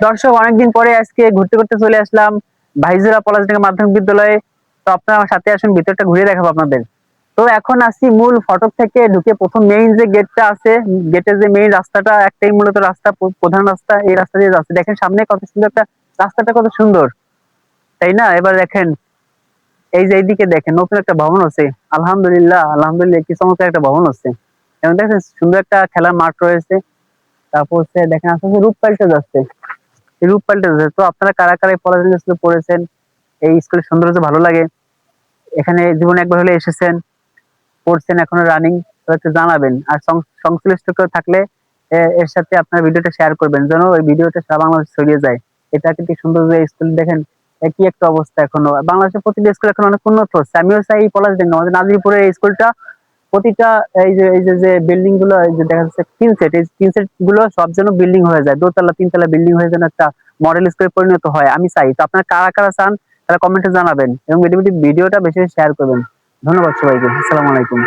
দর্শক, অনেকদিন পরে আজকে ঘুরতে ঘুরতে চলে আসলাম ভাইজুরা পলাশডাঙ্গা মাধ্যমিক বিদ্যালয়ে। তো আপনারা আমার সাথে আসুন, ভিতরটা ঘুরে দেখাবো আপনাদের। তো এখন আসছি মূল ফটক থেকে ঢুকে প্রথম মেইন যে গেটটা আছে, গেটের যে মেইন রাস্তাটা, একটাই মূলত রাস্তা, প্রধান রাস্তা। এই রাস্তা দিয়ে যাচ্ছে, দেখেন সামনে কত সুন্দর একটা রাস্তাটা, কত সুন্দর, তাই না? এবার দেখেন, এই যে এইদিকে দেখেন নতুন একটা ভবন হচ্ছে। আলহামদুলিল্লাহ, আলহামদুলিল্লাহ, কি চমৎকার একটা ভবন হচ্ছে। এবং দেখেন সুন্দর একটা খেলার মাঠ রয়েছে। তারপর হচ্ছে দেখেন আস্তে আস্তে রূপ পাল্টে যাচ্ছে, রূপ পাল্টে যাচ্ছে। তো আপনারা কারা কারা এই পলাশডাঙ্গা স্কুলে পড়েছেন, এই স্কুলের সৌন্দর্য ভালো লাগে, এখানে জীবনে একবার হলে এসেছেন, পড়ছেন, এখনো রানিং, তো একটু জানাবেন। আর সংশ্লিষ্ট কেউ থাকলে এর সাথে আপনার ভিডিওটা শেয়ার করবেন, যেন ওই ভিডিওটা সারা বাংলাদেশ ছড়িয়ে যায়। এই প্রাকৃতিক সৌন্দর্য এই স্কুল দেখেন, কি একটা অবস্থা। এখনো বাংলাদেশের প্রতিটি স্কুল এখন অনেক উন্নত হচ্ছে। আমিও চাই এই পলাশডাঙ্গা, আমাদের নাজিরপুরের এই স্কুলটা প্রতিটা, এই যে বিল্ডিং গুলো, এই যে দেখা যাচ্ছে তিন সেট, এই তিন সেট গুলো সব যেন বিল্ডিং হয়ে যায়, দোতলা তিনতলা বিল্ডিং হয়ে যেন একটা মডেল স্কুলে পরিণত হয়, আমি চাই। তো আপনারা কারা কারা চান তারা কমেন্টে জানাবেন, এবং ভিডিওটা বেশি বেশি শেয়ার করবেন। ধন্যবাদ সবাইকে, আসসালামু আলাইকুম।